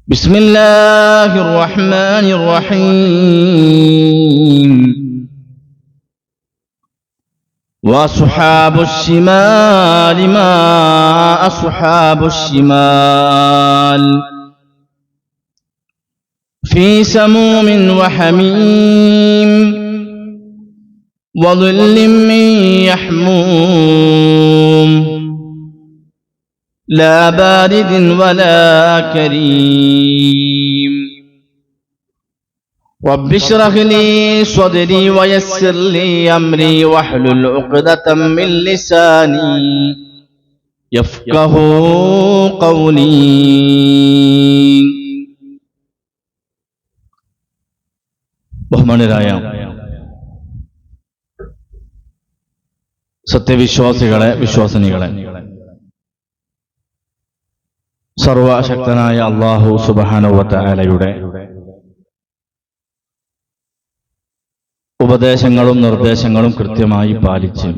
بسم الله الرحمن الرحيم وأصحاب الشمال ما أصحاب الشمال في سموم وحميم وظل من يحموم لا بارد ولا كريم رب اشرح لي صدري ويسر لي أمري واحلل عقدة من لساني يفقهوا قولي. ബഹുമാന്യരായ സത്യവിശ്വാസികളെ, വിശ്വാസിനികളെ, സർവശക്തനായ അല്ലാഹു സുബ്ഹാനഹു വ തആലയുടെ ഉപദേശങ്ങളും നിർദ്ദേശങ്ങളും കൃത്യമായി പാലിച്ച്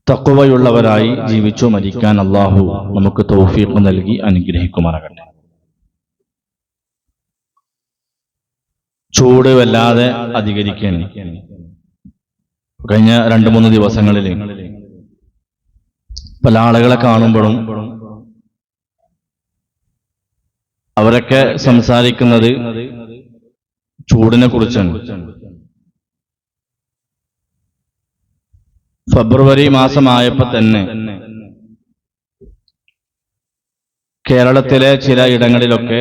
തഖ്വയുള്ളവരായി ജീവിച്ചു മരിക്കാൻ അല്ലാഹു നമുക്ക് തൗഫീഖ് നൽകി അനുഗ്രഹിക്കുമാറാകട്ടെ. ചൂട് വല്ലാതെ അധികരിക്കുകയാണ്. കഴിഞ്ഞ 2-3 ദിവസങ്ങളിൽ പല ആളുകളെ കാണുമ്പോഴും അവരൊക്കെ സംസാരിക്കുന്നത് ചൂടിനെ കുറിച്ചാണ്. ഫെബ്രുവരി മാസമായപ്പോൾ തന്നെ കേരളത്തിലെ ചില ഇടങ്ങളിലൊക്കെ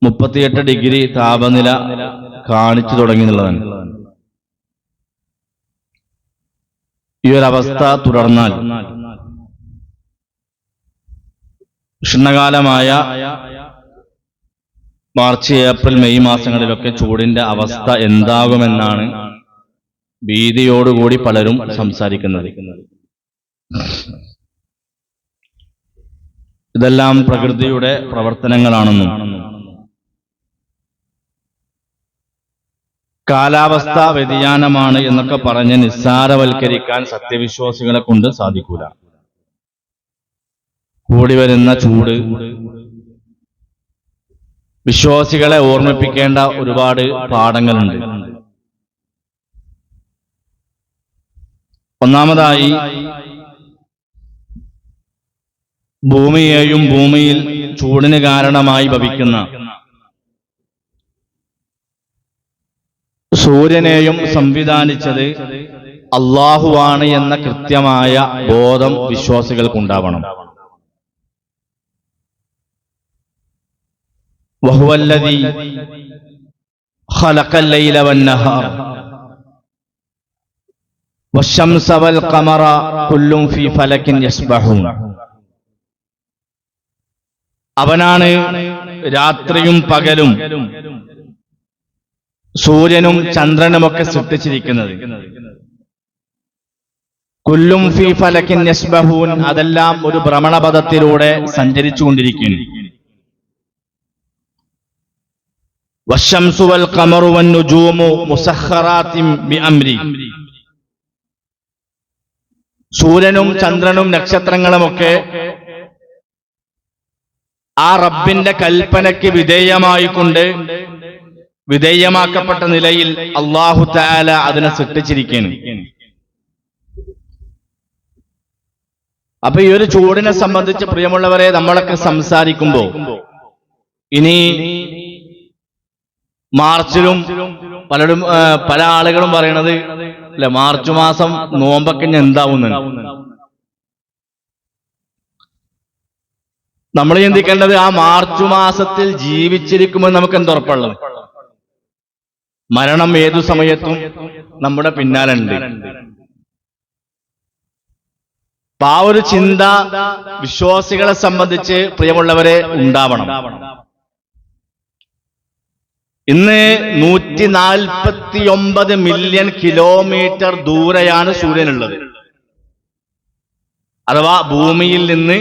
38 ഡിഗ്രി താപനില കാണിച്ചു തുടങ്ങി എന്നുള്ളതാണ്. ഈ ഒരവസ്ഥ തുടർന്നാൽ ഉഷ്ണകാലമായ മാർച്ച്, ഏപ്രിൽ, മെയ് മാസങ്ങളിലൊക്കെ ചൂടിന്റെ അവസ്ഥ എന്താകുമെന്നാണ് ഭീതിയോടുകൂടി പലരും സംസാരിക്കുന്നത്. ഇതെല്ലാം പ്രകൃതിയുടെ പ്രവർത്തനങ്ങളാണെന്നും കാലാവസ്ഥാ വ്യതിയാനമാണ് എന്നൊക്കെ പറഞ്ഞ് നിസ്സാരവൽക്കരിക്കാൻ സത്യവിശ്വാസികളെ കൊണ്ട് സാധിക്കൂല. കൂടി വരുന്ന ചൂട് വിശ്വാസികളെ ഓർമ്മിപ്പിക്കേണ്ട ഒരുപാട് പാഠങ്ങളുണ്ട്. ഒന്നാമതായി, ഭൂമിയെയും ഭൂമിയിൽ ചൂടിന് കാരണമായി ഭവിക്കുന്ന സൂര്യനെയും സംവിധാനിച്ചത് അല്ലാഹുവാണ് എന്ന കൃത്യമായ ബോധം വിശ്വാസികൾക്കുണ്ടാവണം. വഹുവല്ലദീ ഖലഖൽ ലൈല വന്നഹാർ വശംസ വൽ ഖമറ കുല്ലും ഫീ ഫലകിൻ യസ്ബഹൂൻ. അവനാണ് രാത്രിയും പകലും സൂര്യനും ചന്ദ്രനുമൊക്കെ സൃഷ്ടിച്ചിരിക്കുന്നത്. കുല്ലും ഫീ ഫലകിൻ യസ്ബഹൂൻ, അതെല്ലാം ഒരു ഭ്രമണപഥത്തിലൂടെ സഞ്ചരിച്ചുകൊണ്ടിരിക്കുന്നു. വശംസു വൽ ഖമറു വന്നുജൂമു മുസഖറാത്തിൻ ബിഅംരി, സൂര്യനും ചന്ദ്രനും നക്ഷത്രങ്ങളുമൊക്കെ ആ റബ്ബിന്റെ കൽപ്പനയ്ക്ക് വിധേയമാക്കപ്പെട്ട നിലയിൽ അല്ലാഹു തആല അതിനെ സൃഷ്ടിച്ചിരിക്കുന്നു. അപ്പൊ ഈ ഒരു ചൂടിനെ സംബന്ധിച്ച് പ്രിയമുള്ളവരെ, നമ്മളൊക്കെ സംസാരിക്കുമ്പോ ഇനി മാർച്ചിലും പല ആളുകളും പറയണത് അല്ലെ, മാർച്ച് മാസം നോമ്പൊക്കെ എന്താവുന്നുണ്ട്. നമ്മൾ ചിന്തിക്കേണ്ടത്, ആ മാർച്ച് മാസത്തിൽ ജീവിച്ചിരിക്കുമെന്ന് നമുക്ക് എന്തുറപ്പുള്ളത്? മരണം ഏതു സമയത്തും നമ്മുടെ പിന്നാലുണ്ട്. അപ്പൊ ആ ഒരു ചിന്ത വിശ്വാസികളെ സംബന്ധിച്ച് പ്രിയമുള്ളവരെ ഉണ്ടാവണം. ഇന്ന് 149 മില്യൺ കിലോമീറ്റർ ദൂരെയാണ് സൂര്യനുള്ളത്. അഥവാ ഭൂമിയിൽ നിന്ന്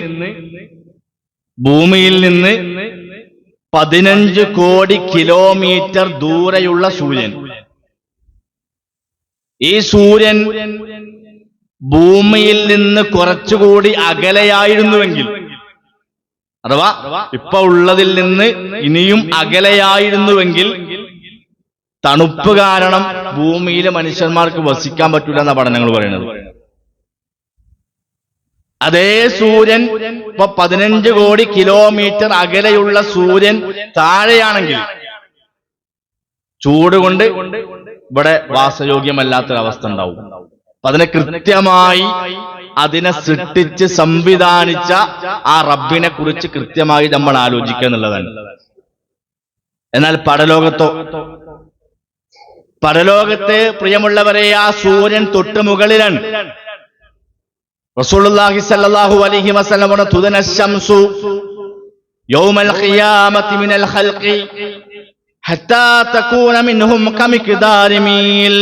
15 കോടി കിലോമീറ്റർ ദൂരെയുള്ള സൂര്യൻ. ഈ സൂര്യൻ ഭൂമിയിൽ നിന്ന് കുറച്ചുകൂടി അകലെയായിരുന്നുവെങ്കിൽ, അഥവാ ഇപ്പൊ ഉള്ളതിൽ നിന്ന് ഇനിയും അകലെയായിരുന്നുവെങ്കിൽ തണുപ്പ് കാരണം ഭൂമിയിലെ മനുഷ്യന്മാർക്ക് വസിക്കാൻ പറ്റൂല എന്നാ പഠനങ്ങൾ പറയുന്നത്. അതേ സൂര്യൻ ഇപ്പൊ 15 കോടി കിലോമീറ്റർ അകലെയുള്ള സൂര്യൻ താഴെയാണെങ്കിൽ ചൂട് കൊണ്ട് ഇവിടെ വാസയോഗ്യമല്ലാത്തൊരവസ്ഥ ഉണ്ടാവും. അപ്പൊ അതിനെ കൃത്യമായി അതിനെ സൃഷ്ടിച്ച് സംവിധാനിച്ച ആ റബ്ബിനെ കുറിച്ച് കൃത്യമായി നമ്മൾ ആലോചിക്കുക എന്നുള്ളതാണ്. എന്നാൽ പരലോകത്തെ പ്രിയമുള്ളവരെ ആ സൂര്യൻ തൊട്ട് മുകളിലാണ്. റസൂലുള്ളാഹി സ്വല്ലല്ലാഹു അലൈഹി വസല്ലം പറഞ്ഞു, തുദന ശംസു യൗമൽ ഖിയാമത്തി മിനൽ ഖൽഖി ഹത്താ തകൂന മിൻഹും കമിഖ്ദാരി മീൽ.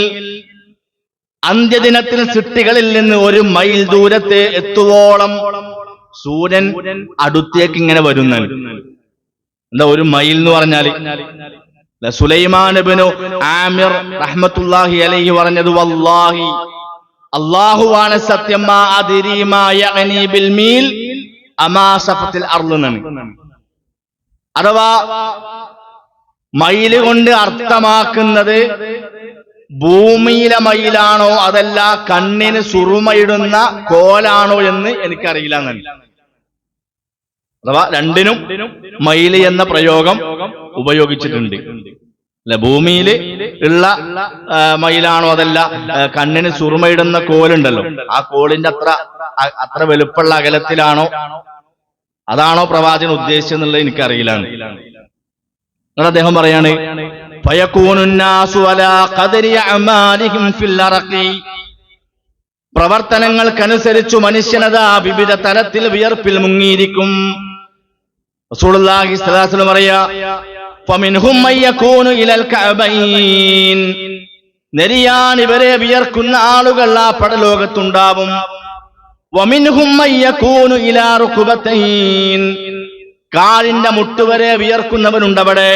അന്ത്യദിനത്തിൽ സൃഷ്ടികളിൽ നിന്ന് 1 മൈൽ ദൂരത്തെ എത്തുവോളം സൂര്യൻ അടുത്തേക്ക് ഇങ്ങനെ വരുന്നുണ്ട്. എന്താ 1 മൈൽ എന്ന് പറഞ്ഞാല്? സുലൈമാൻ ഇബ്നു ആമിർ റഹ്മത്തുള്ളാഹി അലൈഹി പറഞ്ഞത്, വല്ലാഹി അല്ലാഹുവാണ് സത്യം, മാ അദ്രി മാ യഅനി ബിൽ മീൽ അമാ സഫത്തിൽ അർള്. അഥവാ മൈല് കൊണ്ട് അർത്ഥമാക്കുന്നത് ഭൂമിയിലെ മയിലാണോ അതല്ല കണ്ണിന് സുറുമയിടുന്ന കോലാണോ എന്ന് എനിക്കറിയില്ല എന്നാണ്. അഥവാ രണ്ടിനും മയില് എന്ന പ്രയോഗം ഉപയോഗിച്ചിട്ടുണ്ട്. അല്ലെ, ഭൂമിയിൽ ഉള്ള മയിലാണോ അതല്ല കണ്ണിന് സുറുമയിടുന്ന കോലുണ്ടല്ലോ, ആ കോലിന്റെ അത്ര വലുപ്പമുള്ള അകലത്തിലാണോ അതാണോ പ്രവാചകൻ ഉദ്ദേശിച്ചെന്നുള്ളത് എനിക്കറിയില്ല. അദ്ദേഹം പറയാണ്, പ്രവർത്തനങ്ങൾക്കനുസരിച്ചു മനുഷ്യനതാ വിവിധ തലത്തിൽ വിയർപ്പിൽ മുങ്ങിയിരിക്കും. റസൂലുള്ളാഹി സ്വല്ലല്ലാഹു അലൈഹി വസല്ലം പറയാ, ഫമിൻഹും മയ്യകൂനു ഇലൽ കഅബൈൻ. നെരിയാൻ ഇവരെ വിയർക്കുന്ന ആളുകൾ ആ പടലോകത്തുണ്ടാവും. വമിൻഹും മയ്യകൂനു ഇലാ റുക്ബതൈൻ. കാലിന്റെ മുട്ടുവരെ വിയർക്കുന്നവനുണ്ടവിടെ.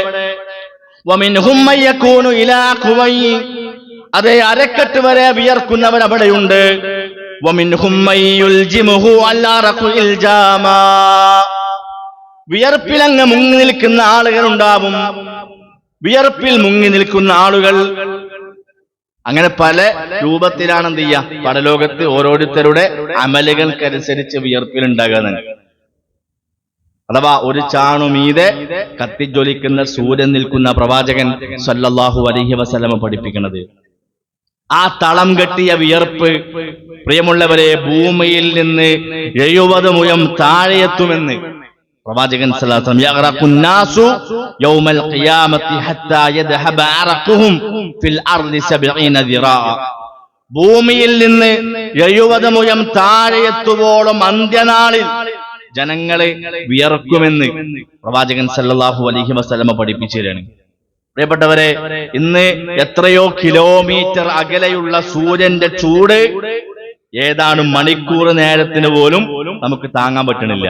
വമിൻഹും മയ്യകൂനു ഇലാ ഖുവൈ. അതേ അരക്കെട്ട് വരെ വിയർക്കുന്നവൻ അവിടെയുണ്ട്. വമിൻഹും മയ്യുൽജിമുഹു അലാ റഖുൽ ജാമാ. വിയർപ്പിലങ്ങ് മുങ്ങി നിൽക്കുന്ന ആളുകൾ ഉണ്ടാവും. വിയർപ്പിൽ മുങ്ങി നിൽക്കുന്ന ആളുകൾ അങ്ങനെ പല രൂപത്തിലാണ് എന്ത് ചെയ്യുക, പരലോകത്ത് ഓരോരുത്തരുടെ അമലുകൾക്കനുസരിച്ച് വിയർപ്പിൽ ഉണ്ടാകുന്നത്. അഥവാ ഒരു ചാണുമീതെ കത്തിജ്വലിക്കുന്ന സൂര്യൻ നിൽക്കുന്ന പ്രവാചകൻ സല്ലല്ലാഹു അലൈഹി വസല്ലം പഠിപ്പിക്കുന്നത്. ആ തളം കെട്ടിയ വിയർപ്പ് പ്രിയമുള്ളവരെ ഭൂമിയിൽ നിന്ന് 70 മുഴം താഴെയെത്തുമെന്ന് പ്രവാചകൻ സല്ലല്ലാഹു അലൈഹി വസല്ലം. യഗ്റഖുൻ നാസു യൗമൽ ഖിയാമത്തി ഹത്താ യദ്ഹബ അറഖുഹും ഫിൽ അർളി 70 ദിറാ. ഭൂമിയിൽ നിന്ന് 70 മുഴം താഴെയെത്തുവോളം അന്ത്യനാളിൽ ജനങ്ങളെ വിയർക്കുമെന്ന് പ്രവാചകൻ സല്ലല്ലാഹു അലൈഹി വസല്ലം പഠിപ്പിച്ചിരുന്നു. പ്രിയപ്പെട്ടവരെ, ഇന്ന് എത്രയോ കിലോമീറ്റർ അകലെയുള്ള സൂര്യന്റെ ചൂട് ഏതാനും മണിക്കൂർ നേരത്തിന് പോലും നമുക്ക് താങ്ങാൻ പറ്റണില്ല.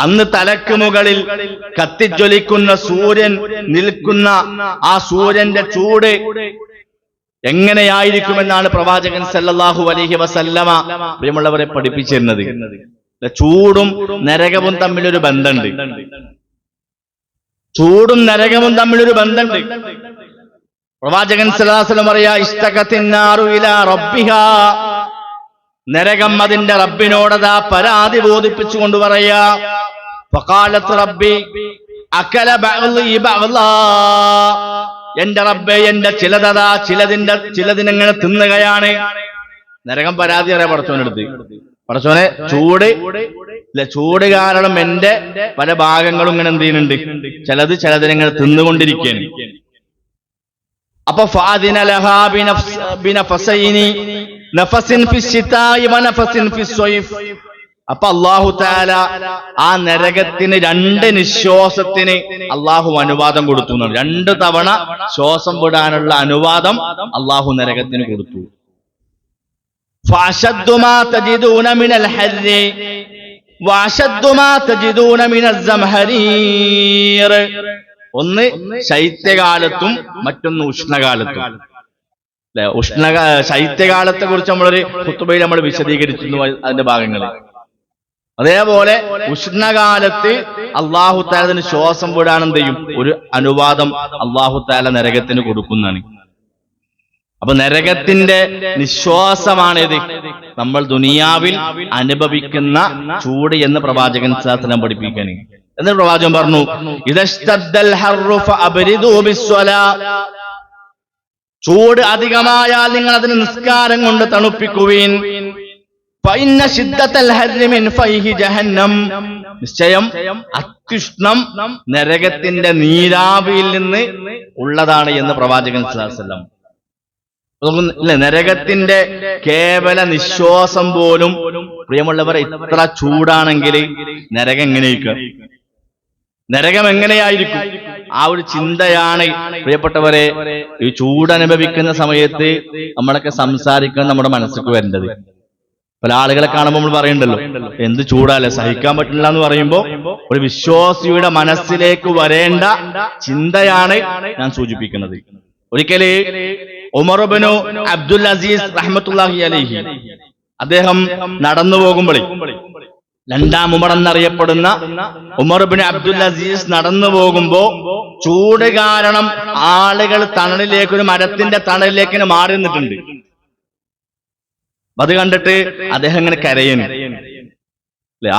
അന്ന് തലക്ക് മുകളിൽ കത്തിജ്വലിക്കുന്ന സൂര്യൻ നിൽക്കുന്ന ആ സൂര്യന്റെ ചൂട് എങ്ങനെയായിരിക്കുമെന്നാണ് പ്രവാചകൻ സല്ലല്ലാഹു അലൈഹി വസല്ലമ പ്രിയമുള്ളവരെ പഠിപ്പിച്ചിരുന്നത്. ചൂടും നരകവും തമ്മിലൊരു ബന്ധമുണ്ട്. ചൂടും നരകവും തമ്മിലൊരു ബന്ധമുണ്ട്. പ്രവാചകൻ സല്ലല്ലാഹു അലൈഹി വസല്ലം പറയാ, ഇസ്തഖത്തിന്നാറു ഇലാ റബ്ബിഹാ. നരകം അതിന്റെ റബ്ബിനോടതാ പരാതി ബോധിപ്പിച്ചുകൊണ്ട് പറയാ, ഫഖാലത്ത് റബ്ബി അകല ബഅ്ളി ബഅ്ളാ. എന്റെ റബ്ബേ, എന്റെ ചിലതതാ ചിലതിനെങ്ങനെ തിന്നുകയാണ്. നരകം പരാതി പറയാ പടച്ചോനെടുത്ത്, പടച്ചോനെ ചൂട് കാരണം എന്റെ പല ഭാഗങ്ങളും ഇങ്ങനെ എന്ത് ചെയ്യുന്നുണ്ട്, ചിലതിനെങ്ങനെ തിന്നുകൊണ്ടിരിക്കുകയാണ്. അപ്പൊ ഫാദിന ലഹാ ബിനഫസൈനി നഫസിൻ ഫിശ്ശിതാഇ വനഫസിൻ ഫിസ്സൈഫ്. അപ്പൊ അല്ലാഹു തആല ആ നരകത്തിന് 2 നിശ്വാസത്തിന് അല്ലാഹു അനുവാദം കൊടുത്തു. 2 തവണ ശ്വാസം വിടാനുള്ള അനുവാദം അല്ലാഹു നരകത്തിന് കൊടുത്തു. ഫഅശദ്ദു മാ തജിദൂന മിനൽ ഹർരി വഅശദ്ദു മാ തജിദൂന മിനൽ സംഹരീർ. ഒന്ന് ശൈത്യകാലത്തും മറ്റൊന്ന് ഉഷ്ണകാലത്തും. അല്ലെ? ശൈത്യകാലത്തെ കുറിച്ച് നമ്മളൊരു ഖുതുബയിൽ നമ്മൾ വിശദീകരിച്ചിരുന്നു അതിന്റെ ഭാഗങ്ങൾ. അതേപോലെ ഉഷ്ണകാലത്ത് അള്ളാഹു തആല അതിന് ശ്വാസം വിടാൻ എന്ത് ചെയ്യും? ഒരു അനുവാദം അള്ളാഹു തആല നരകത്തിന് കൊടുക്കുന്നതാണ്. അപ്പൊ നരകത്തിന്റെ നിശ്വാസമാണിത് നമ്മൾ ദുനിയാവിൽ അനുഭവിക്കുന്ന ചൂട് എന്ന് പ്രവാചകൻ സല്ലല്ലാഹു പഠിപ്പിക്കാൻ. എന്നിട്ട് പ്രവാചകൻ പറഞ്ഞു, ഇദസ്തദ്ദൽ ഹർറു ഫഅബ്രിദൂ ബിസ്സലാ, ചൂട് അധികമായാൽ നിങ്ങൾ അതിന് നിസ്കാരം കൊണ്ട് തണുപ്പിക്കുവിൻ. ഫഇന്ന ശിദ്ദത്തൽ ഹർരി മിൻ ഫൈഹി ജഹന്നം, നിശ്ചയം അത്യുഷ്ണം നരകത്തിന്റെ നീരാവിയിൽ നിന്ന് ഉള്ളതാണ് എന്ന് പ്രവാചകൻ സല്ലല്ലാഹു അലൈഹി വസല്ലം. നരകത്തിന്റെ കേവല നിശ്വാസം പോലും പ്രിയമുള്ളവരെ ഇത്ര ചൂടാണെങ്കിൽ നരകം എങ്ങനെയിരിക്കും? നരകം എങ്ങനെയായിരിക്കും? ആ ഒരു ചിന്തയാണ് പ്രിയപ്പെട്ടവരെ ഈ ചൂടനുഭവിക്കുന്ന സമയത്ത് നമ്മളൊക്കെ സംസാരിക്കാൻ നമ്മുടെ മനസ്സിലേക്ക് വരേണ്ടത്. പല ആളുകളെ കാണുമ്പോൾ നമ്മൾ പറയണ്ടല്ലോ, എന്ത് ചൂടാല്ലേ, സഹിക്കാൻ പറ്റില്ല എന്ന് പറയുമ്പോ ഒരു വിശ്വാസിയുടെ മനസ്സിലേക്ക് വരേണ്ട ചിന്തയാണ് ഞാൻ സൂചിപ്പിക്കുന്നത്. ഒരിക്കല് ഉമർ ഇബ്നു അബ്ദുൽ അസീസ് റഹ്മത്തുള്ളാഹി അലൈഹി അദ്ദേഹം നടന്നു പോകുമ്പോൾ, രണ്ടാം ഉമർ എന്നറിയപ്പെടുന്ന ഉമർ ഇബ്നു അബ്ദുൽ അസീസ് നടന്നു പോകുമ്പോ ചൂട് കാരണം ആളുകൾ തണലിലേക്ക്, ഒരു മരത്തിന്റെ തണലിലേക്ക് മാറി നിന്നിട്ടുണ്ട്. അത് കണ്ടിട്ട് അദ്ദേഹം ഇങ്ങനെ കരയുന്നു.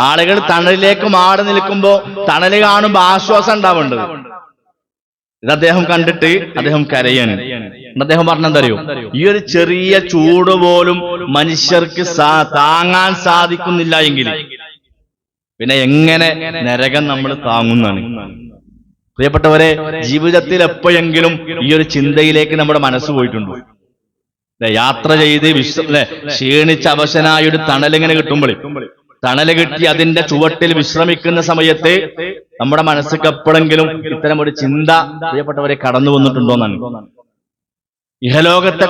ആളുകൾ തണലിലേക്ക് മാറി നിൽക്കുമ്പോ തണല് കാണുമ്പോ ആശ്വാസം ഉണ്ടാവേണ്ടത്. ഇത് അദ്ദേഹം കണ്ടിട്ട് അദ്ദേഹം കരയാണ്. അദ്ദേഹം പറഞ്ഞെന്തറിയോ, ഈ ഒരു ചെറിയ ചൂട് പോലും മനുഷ്യർക്ക് താങ്ങാൻ സാധിക്കുന്നില്ല എങ്കിൽ പിന്നെ എങ്ങനെ നരകം നമ്മൾ താങ്ങുന്നതാണ്? പ്രിയപ്പെട്ടവരെ, ജീവിതത്തിൽ എപ്പോഴെങ്കിലും ഈ ഒരു ചിന്തയിലേക്ക് നമ്മുടെ മനസ്സ് പോയിട്ടുണ്ടോ? യാത്ര ചെയ്ത് ക്ഷീണിച്ച അവശനായ ഒരു തണലിങ്ങനെ കിട്ടുമ്പോൾ, തണല് കിട്ടി അതിന്റെ ചുവട്ടിൽ വിശ്രമിക്കുന്ന സമയത്ത് നമ്മുടെ മനസ്സിക്ക് എപ്പോഴെങ്കിലും ഇത്തരം ഒരു ചിന്ത പ്രിയപ്പെട്ടവരെ കടന്നു വന്നിട്ടുണ്ടോന്നാണ്. ഇഹലോകത്തെ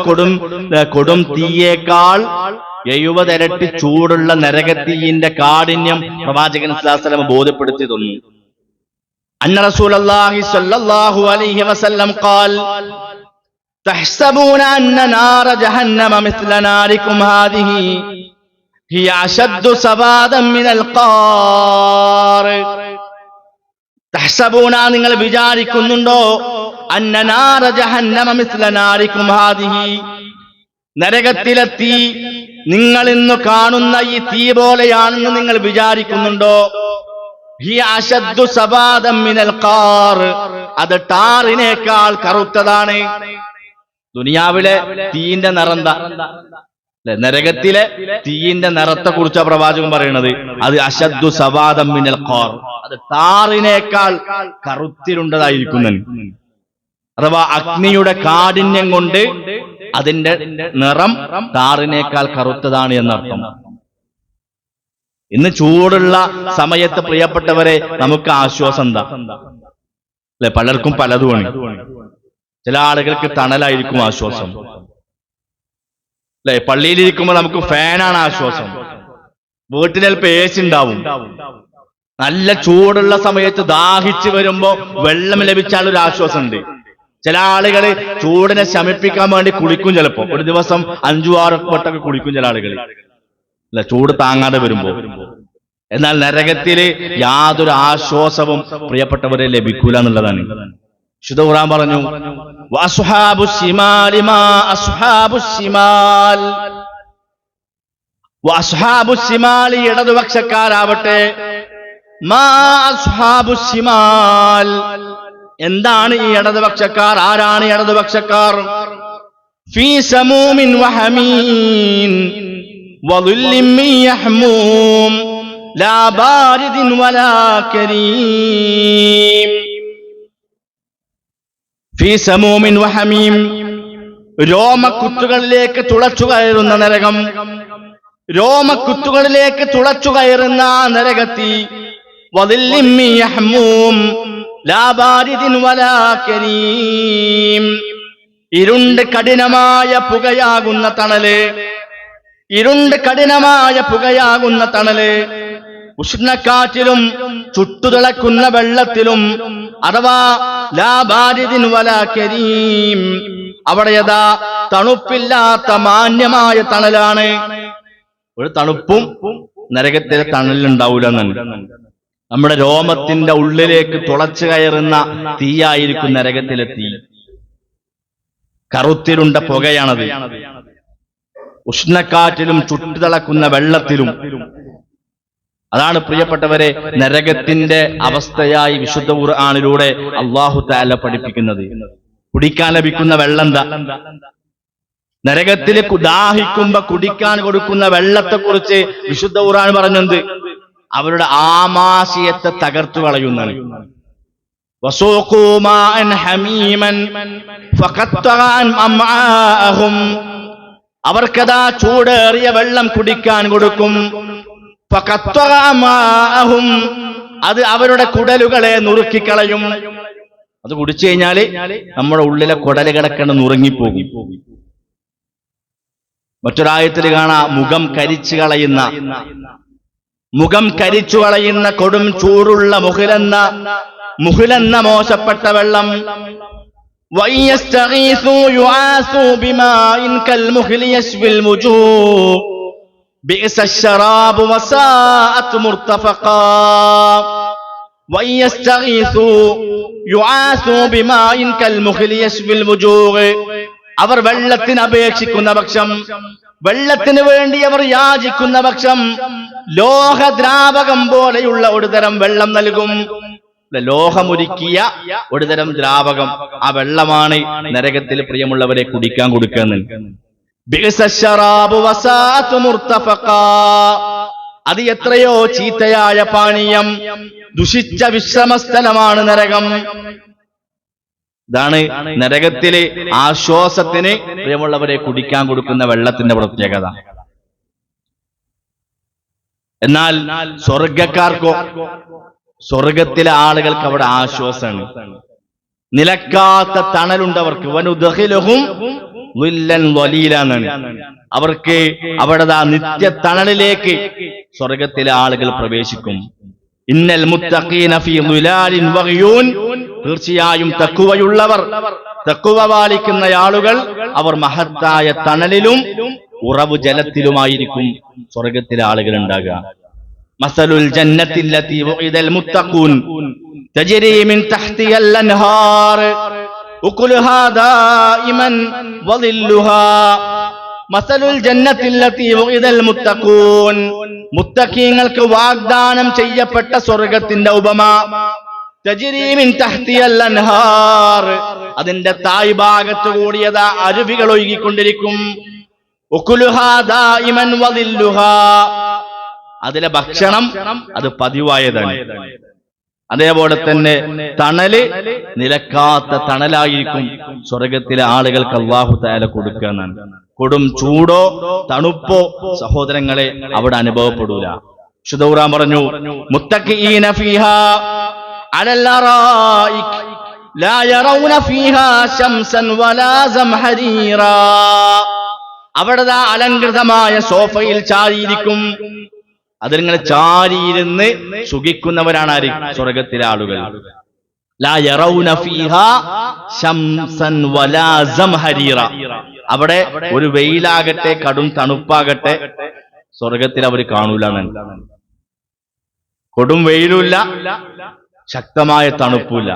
കൊടും തീയേക്കാൾ 70 ഇരട്ടി ചൂടുള്ള നരകത്തീയിന്റെ കാഠിന്യം പ്രവാചകൻ സല്ലല്ലാഹു അലൈഹി വസല്ലം ബോധ്യപ്പെടുത്തി തന്നു. അന്ന റസൂലുള്ളാഹി സ്വല്ലല്ലാഹു അലൈഹി വസല്ലം ഖാൽ തഹ്സബൂന അന്ന നാര ജഹന്നമ മിസ്ല നാരികും ഹാദിഹി ഹിയ അശദ്ദു സവാദൻ മിനൽ ഖാർ. തഹ്സബൂന, നിങ്ങൾ വിചാരിക്കുന്നുണ്ടോ, അന്ന നാര ജഹന്നമ മിസ്ല നാരികും ഹാദിഹി, നരകത്തിലെ തീ നിങ്ങൾ ഇന്ന് കാണുന്ന ഈ തീ പോലെയാണെന്ന് നിങ്ങൾ വിചാരിക്കുന്നുണ്ടോ? ഹിയ അശദ്ദു സവാദൻ മിനൽ ഖാർ, അത് ടാറിനേക്കാൾ കറുത്തതാണ്. ദുനിയാവിലെ തീയിന്റെ നിറന്താ? നരകത്തിലെ തീയിന്റെ നിറത്തെ കുറിച്ചാണ് പ്രവാചകൻ പറയുന്നത്. അത് അശദ്ദു സവാദൻ മിനൽ ഖാർ, അത് ടാറിനേക്കാൾ കറുത്തിലുണ്ടതായിരിക്കുന്നു. അഥവാ അഗ്നിയുടെ കാഠിന്യം കൊണ്ട് അതിന്റെ നിറം ടാറിനേക്കാൾ കറുത്തതാണ് എന്നർത്ഥം. ഇന്ന് ചൂടുള്ള സമയത്ത് പ്രിയപ്പെട്ടവരെ നമുക്ക് ആശ്വാസം എന്താ? അല്ലെ, പലർക്കും പലതുമാണ്. ചില ആളുകൾക്ക് തണലായിരിക്കും ആശ്വാസം. അല്ലെ, പള്ളിയിലിരിക്കുമ്പോൾ നമുക്ക് ഫാനാണ് ആശ്വാസം. വീട്ടിൽ ചിലപ്പോൾ AC ഉണ്ടാവും. നല്ല ചൂടുള്ള സമയത്ത് ദാഹിച്ചു വരുമ്പോ വെള്ളം ലഭിച്ചാൽ ഒരു ആശ്വാസം ഉണ്ട്. ചില ആളുകൾ ചൂടിനെ ശമിപ്പിക്കാൻ വേണ്ടി കുളിക്കും. ചിലപ്പോ ഒരു ദിവസം 5-6 വട്ടമൊക്കെ കുളിക്കും ചില ആളുകൾ, അല്ല, ചൂട് താങ്ങാതെ വരുമ്പോ. എന്നാൽ നരകത്തില് യാതൊരു ആശ്വാസവും പ്രിയപ്പെട്ടവരെ ലഭിക്കൂല എന്നുള്ളതാണ്. വിശുദ്ധ ഖുർആൻ പറഞ്ഞു, വഅസ്ഹാബുശ് ശിമാലി മാ അസ്ഹാബുശ് ശിമാൽ, വഅസ്ഹാബുശ് ശിമാലി, ഇടതുപക്ഷക്കാരാവട്ടെ, മാ അസ്ഹാബുശ് ശിമാൽ, എന്താണ് ഈ ഇടതുപക്ഷക്കാർ? ആരാണ് ഇടതുപക്ഷക്കാർ? ഫീ സമൂമിൻ വഹമീൻ വദുല്ലിൻ മിൻ യഹ്മൂം ലാ ബാരിദിൻ വലാ കരീം. ഫീ സമൂമിൻ വഹമീം, രോമക്കുത്തുകളിലേക്ക് തുളച്ചു കയറുന്ന നരകം, രോമക്കുത്തുകളിലേക്ക് തുളച്ചു കയറുന്ന നരകത്തി. വദില്ലിൻ മിൻ യഹ്മൂം ലാ ബാരിദിൻ വലാ കരീം, ഇരുണ്ട് കഠിനമായ പുകയാകുന്ന തണല്, ഇരുണ്ട് കഠിനമായ പുകയാകുന്ന തണല്, ഉഷ്ണക്കാറ്റിലും ചുട്ടുതിളക്കുന്ന വെള്ളത്തിലും, അഥവാ ലാ ബാരിദിൻ വലാ കരീം, അവിടെ യഥാ തണുപ്പില്ലാത്ത മാന്യമായ തണലാണ്. ഒരു തണുപ്പും നരകത്തിലെ തണലുണ്ടാവൂല എന്നാണ്. നമ്മുടെ രോമത്തിന്റെ ഉള്ളിലേക്ക് തുളച്ചു കയറുന്ന തീയായിരിക്കും നരകത്തിലെ തീ. കറുത്തിരുണ്ട പുകയാണത്. ഉഷ്ണക്കാറ്റിലും ചുട്ടുതിളക്കുന്ന വെള്ളത്തിലും. അതാണ് പ്രിയപ്പെട്ടവരെ നരകത്തിന്റെ അവസ്ഥയായി വിശുദ്ധ ഖുർആനിലൂടെ അല്ലാഹു തആല പഠിപ്പിക്കുന്നത്. കുടിക്കാൻ ലഭിക്കുന്ന വെള്ളം എന്താ? നരകത്തിൽ ദാഹിക്കുമ്പോ കുടിക്കാൻ കൊടുക്കുന്ന വെള്ളത്തെക്കുറിച്ച് വിശുദ്ധ ഖുർആൻ പറഞ്ഞത് അവരുടെ ആമാശയത്തെ തകർത്തു കളയുന്നതാണ്. വസൂഖൂ മാഅൻ ഹമീമൻ ഫഖത്തഅ അംആഅഹും. അവർക്കതാ ചൂടേറിയ വെള്ളം കുടിക്കാൻ കൊടുക്കും. ഫഖത്തഅ അംആഅഹും. അത് അവരുടെ കുടലുകളെ നുറുക്കിക്കളയും. അത് കുടിച്ചു കഴിഞ്ഞാല് നമ്മുടെ ഉള്ളിലെ കുടല് കിടക്കണ്ട് നുറുങ്ങിപ്പോകും. മറ്റൊരായത്തിൽ കാണാം മുഖം കരിച്ചു കളയുന്ന കൊടും ചൂടുള്ള മുഹിലെന്ന മോശപ്പെട്ട വെള്ളം. വയസ്തഗീസു യുആസു ബിമാഇൻ കൽമുഹ്ലി യശ്വിൽ വുജൂഹ് ബിഅസശ്ശറാബു വസാഅത് മുർതഫഖാ. വയസ്തഗീസു യുആസു ബിമാഇൻ കൽമുഹ്ലി യശ്വിൽ വുജൂഹ്. അവർ വെള്ളത്തിന് അപേക്ഷിക്കുന്ന പക്ഷം, വെള്ളത്തിന് വേണ്ടി അവർ യാചിക്കുന്ന പക്ഷം ലോഹദ്രാവകം പോലെയുള്ള ഒരു തരം വെള്ളം നൽകും. ലോഹമുരുക്കിയ ഒരു തരം ദ്രാവകം, ആ വെള്ളമാണ് നരകത്തിൽ പ്രിയമുള്ളവരെ കുടിക്കാൻ കൊടുക്കുന്നത്. അത് എത്രയോ ചീത്തയായ പാനീയം, ദുഷിച്ച വിശ്രമസ്ഥലമാണ് നരകം. ഇതാണ് നരകത്തിലെ ആശ്വാസത്തിന് പ്രിയമുള്ളവരെ കുടിക്കാൻ കൊടുക്കുന്ന വെള്ളത്തിന്റെ പ്രത്യേകത. എന്നാൽ സ്വർഗക്കാർക്കോ, സ്വർഗത്തിലെ ആളുകൾക്ക് അവിടെ ആശ്വാസമാണ്. നിലക്കാത്ത തണലുണ്ടവർക്ക്. വനുദ്ഖിലുഹും ളില്ലൻ വലീല എന്നാണ്. അവർക്ക് അവിടെ നിത്യ തണലിലേക്ക് സ്വർഗത്തിലെ ആളുകൾ പ്രവേശിക്കും. ഇന്നൽ മുത്തഖീന ഫീ ളിലാലിൻ വഗയൂൻ. തീർച്ചയായും തഖ്വയുള്ളവർ, തഖ്വ പാലിക്കുന്ന ആളുകൾ അവർ മഹത്തായ തണലിലും ഉറവു ജലത്തിലുമായിരിക്കും സ്വർഗത്തിലെ ആളുകൾ ഉണ്ടാകുക. മസലുൽ ജന്നത്തില്ലതി വഇദൽ മുത്തഖൂൻ തജ്രി മിൻ തഹ്തിഹൽ അൻഹാർ ഉഖുലുഹാ ദായിമൻ വളില്ലുഹാ. മസലുൽ ജന്നത്തില്ലതി വഇദൽ മുത്തഖൂൻ. മുത്തഖീങ്ങൾക്ക് വാഗ്ദാനം ചെയ്യപ്പെട്ട സ്വർഗത്തിന്റെ ഉപമ. തജ്രി മിൻ തഹ്തിഹൽ അൻഹാർ. അതിന്റെ തായ് ഭാഗത്ത് കൂടിയതാ അരുവികൾ ഒഴുകിക്കൊണ്ടിരിക്കും. ഉഖുലുഹാ ദായിമൻ വളില്ലുഹാ. അതിലെ ഭക്ഷണം അത് പതിവായതാണ്. അതേപോലെ തന്നെ തണല് നിലക്കാത്ത തണലായിരിക്കും സ്വർഗത്തിലെ ആളുകൾക്ക് അല്ലാഹു തആല കൊടുക്കുക എന്നാണ്. കൊടും ചൂടോ തണുപ്പോ സഹോദരങ്ങളെ അവിടെ അനുഭവപ്പെടൂല. വിശുദ്ധ ഖുർആൻ പറഞ്ഞു, മുത്തഖീന ഫീഹാ അലൽ അറായിക് ലാ യറൗന ഫീഹാ ശംസൻ വലാ സംഹരീറാ. അവിടെ അലങ്കൃതമായ സോഫയിൽ ചാരിയിരിക്കും. അതിങ്ങനെ ചാരിയിരുന്ന് സുഖിക്കുന്നവരാണ് ആര്? സ്വർഗത്തിലെ ആളുകൾ. ലാ യറൗന ഫീഹാ ശംസൻ വലാ സംഹരീറ. അവിടെ ഒരു വെയിലാകട്ടെ കടും തണുപ്പാകട്ടെ സ്വർഗത്തിൽ അവർ കാണൂല. കൊടും വെയിലുമില്ല, ശക്തമായ തണുപ്പില്ല.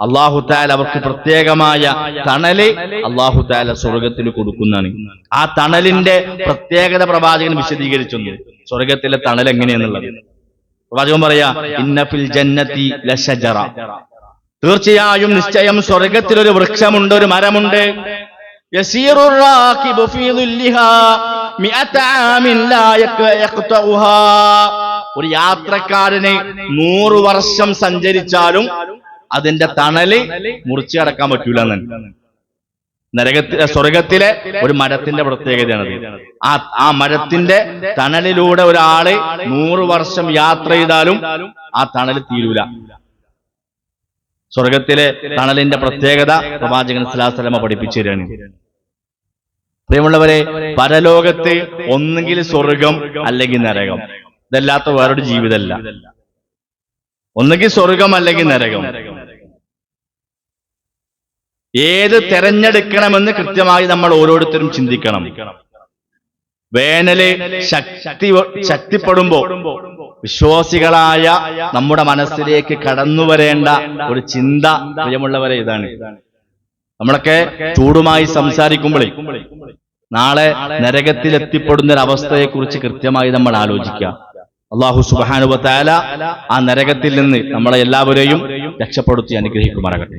അല്ലാഹു തആല അവർക്ക് പ്രത്യേകമായ തണല് അല്ലാഹു തആല സ്വർഗത്തിൽ കൊടുക്കുന്നതാണ്. ആ തണലിന്റെ പ്രത്യേകത പ്രവാചകൻ വിശദീകരിച്ചു. സ്വർഗത്തിലെ തണൽ എങ്ങനെയെന്നുള്ളത് പ്രവാചകൻ പറയാ, ഇന്ന ഫിൽ ജന്നതി ലശജറ. തീർച്ചയായും നിശ്ചയം സ്വർഗത്തിൽ ഒരു വൃക്ഷമുണ്ട്, ഒരു മരമുണ്ട്. യസീറു റാകിബു ഫീ ളില്ലിഹാ മിഅത ആമിൻ ലാ യഖ്തഉഹാ. ഒരു യാത്രക്കാരന് 100 വർഷം സഞ്ചരിച്ചാലും അതിന്റെ തണല് മുറിച്ചു കടക്കാൻ പറ്റൂല എന്നാണ്. സ്വർഗത്തിലെ ഒരു മരത്തിന്റെ പ്രത്യേകതയാണത്. ആ മരത്തിന്റെ തണലിലൂടെ ഒരാള് 100 വർഷം യാത്ര ചെയ്താലും ആ തണല് തീരൂല. സ്വർഗത്തിലെ തണലിന്റെ പ്രത്യേകത പ്രവാചകൻ സ്വല്ലല്ലാഹു അലൈഹി വസല്ലം പഠിപ്പിച്ചു തരാണ്. പ്രിയമുള്ളവരെ, പരലോകത്ത് ഒന്നുകിൽ സ്വർഗം അല്ലെങ്കിൽ നരകം. ഇതല്ലാത്ത വേറൊരു ജീവിതമല്ല. ഒന്നുകിൽ സ്വർഗം അല്ലെങ്കിൽ നരകം. ഏത് തെരഞ്ഞെടുക്കണമെന്ന് കൃത്യമായി നമ്മൾ ഓരോരുത്തരും ചിന്തിക്കണം. വേനല് ശക്തിപ്പെടുമ്പോ വിശ്വാസികളായ നമ്മുടെ മനസ്സിലേക്ക് കടന്നു വരേണ്ട ഒരു ചിന്ത, പ്രിയമുള്ളവരെ, ഇതാണ്. നമ്മളൊക്കെ ചൂടുമായി സംസാരിക്കുമ്പോഴേ നാളെ നരകത്തിലെത്തിപ്പെടുന്ന ഒരു അവസ്ഥയെക്കുറിച്ച് കൃത്യമായി നമ്മൾ ആലോചിക്കുക. അല്ലാഹു സുബ്ഹാനഹു വ തആല ആ നരകത്തിൽ നിന്ന് നമ്മളെ എല്ലാവരെയും രക്ഷപ്പെടുത്തി അനുഗ്രഹിക്കുമാറാകട്ടെ.